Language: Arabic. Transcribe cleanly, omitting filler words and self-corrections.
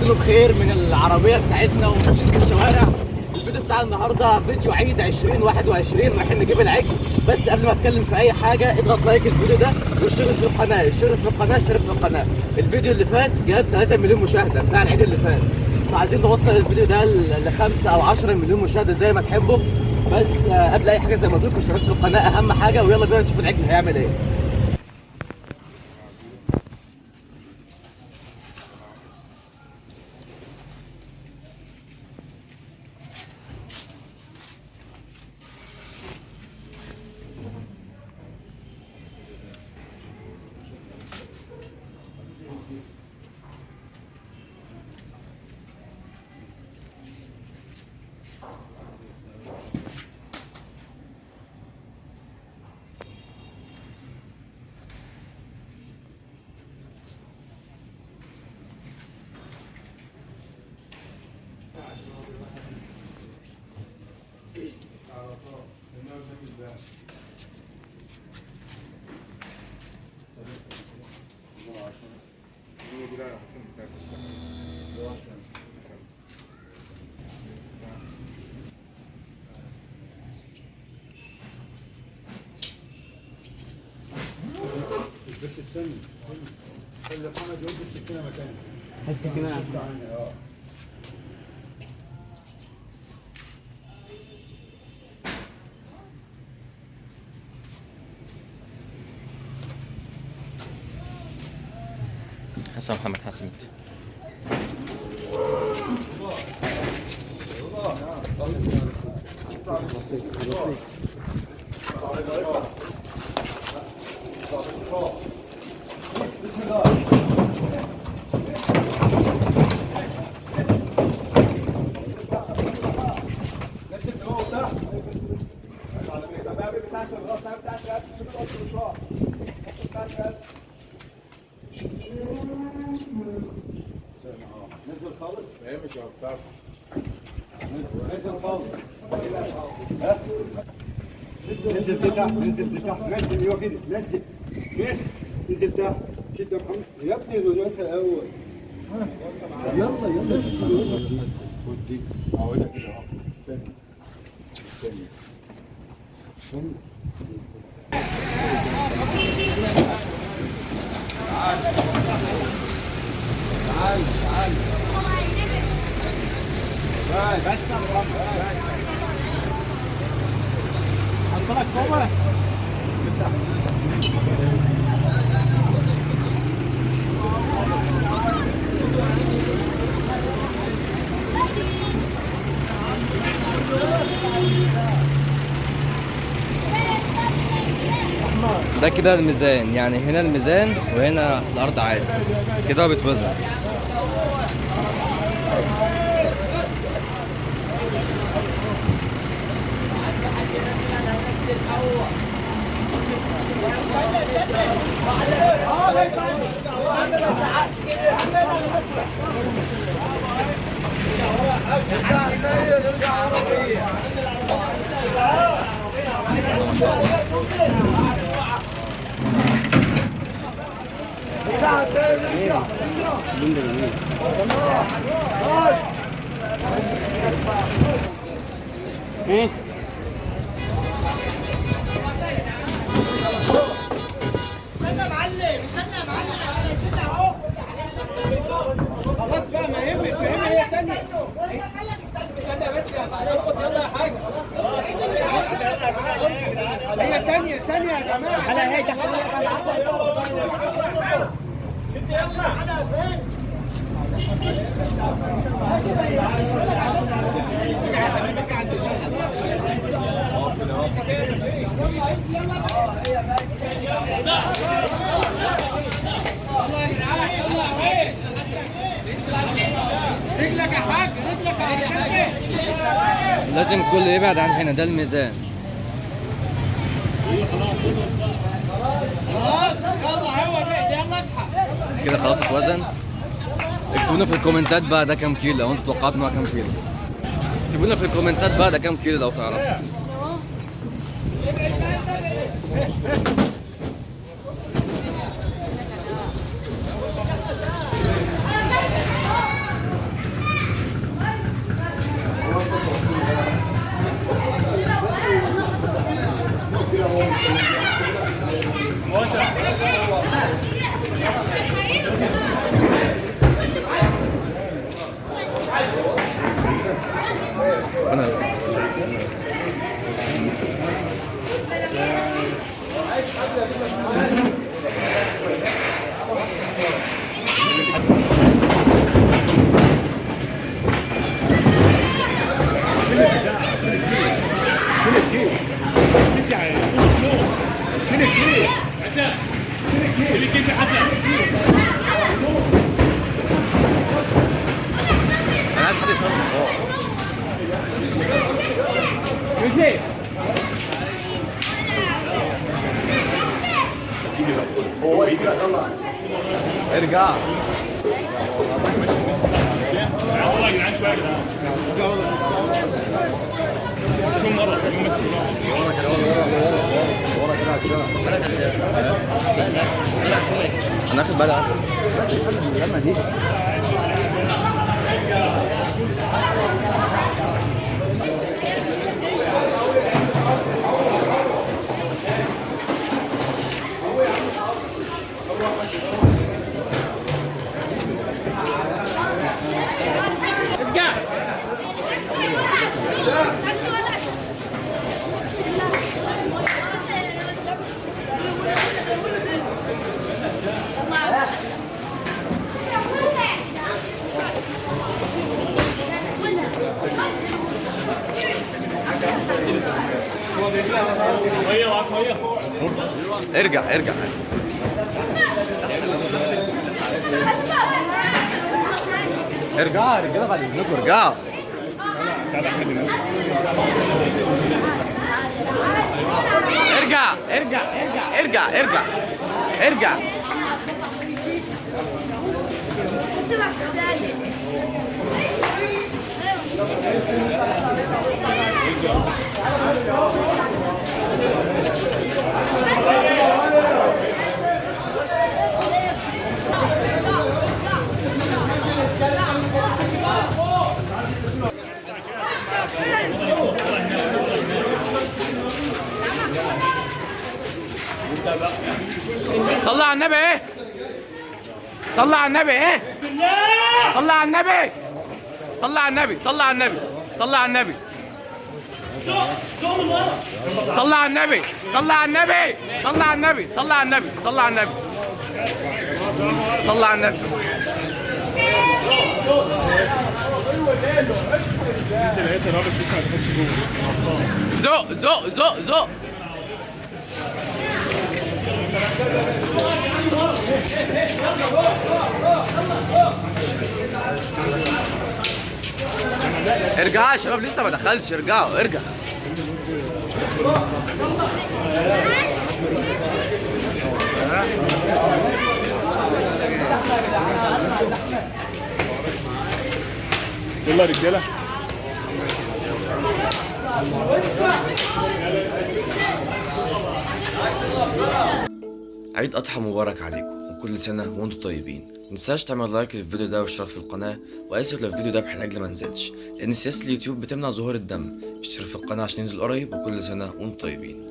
له بخير من العربيه بتاعتنا وماشيين في الشوارع. الفيديو بتاع النهارده فيديو عيد 2021 رايحين نجيب العجل. بس قبل ما اتكلم في اي حاجه اضغط لايك الفيديو ده واشترك في القناه، اشترك في القناه. الفيديو اللي فات جاب 3 مليون مشاهده بتاع العيد اللي فات، فعايزين نوصل الفيديو ده ل 5 او 10 مليون مشاهده زي ما تحبوا. بس قبل اي حاجه زي ما قلت لكم اشتراك في القناه اهم حاجه، ويلا بينا نشوف العجل هيعمل ايه. بس استنى خلي محمد يودي السكينه مكانها. السكينه حسن محمد حسن نزل خالص؟ هي مش هتعرف. نزل خالص. نزل تحت، نزل تحت، نزل ايوه كده، نزل. كده نزل تحت. شد يا محمد. يا ابني الوسع اول. يلا يلا شد الوسع. خد دي. عودها كده اهو. استنى. استنى. تعال تعال بس حط لك كوبا. ده كده الميزان، يعني هنا الميزان وهنا الارض عادي كده بيتوزن. ايه استنى يا معلم، استنى يا معلم، انا استنى اهو. خلاص بقى ما يهمك هي ثانيه. استنى بس يا تعالى خد يلا يا حاجه. هي ثانيه يا جماعه. على هيك رجلك يا حاج، رجلك يا حاج. لازم الكل يبعد عن هنا، ده الميزان. خلاص يلا هو يلا اصحى كده خلاص اتوزن. اكتبوا لنا في الكومنتات بقى ده كام كيلو، لو انتوا توقعتوا انه كام كيلو. اكتبوا لنا في الكومنتات بقى ده كام كيلو لو تعرفوا. انا عايز حد يصور. ارجع. والله يا جدعان شويه يا جدعان. شو مره انا اخد بالي. ميه معاك ميه. ارجع ارجع. ارجع يا رجاله بعد اذنكم ارجعوا. ارجع ارجع ارجع ارجع ارجع ارجع. صلى على النبي ايه؟ صلى على النبي ايه؟ صلى على النبي. صلى على النبي. صلى على النبي. صلى على النبي. صلى على النبي. صلى على النبي. صلى على النبي. صلى على النبي. صلى على النبي. صلى على النبي. زق زق زق زق. ارجعوا يا شباب لسه ما دخلش. ارجعوا ارجع. يلا يا رجاله. عيد أضحى مبارك عليكم وكل سنة وانتم طيبين. متنساش تعمل لايك للفيديو ده واشتراك في القناة، وآسف لو الفيديو ده بحتاج ما نزلش لأن سياسة اليوتيوب بتمنع ظهور الدم. اشترك في القناة عشان ينزل قريب، وكل سنة وانتم طيبين.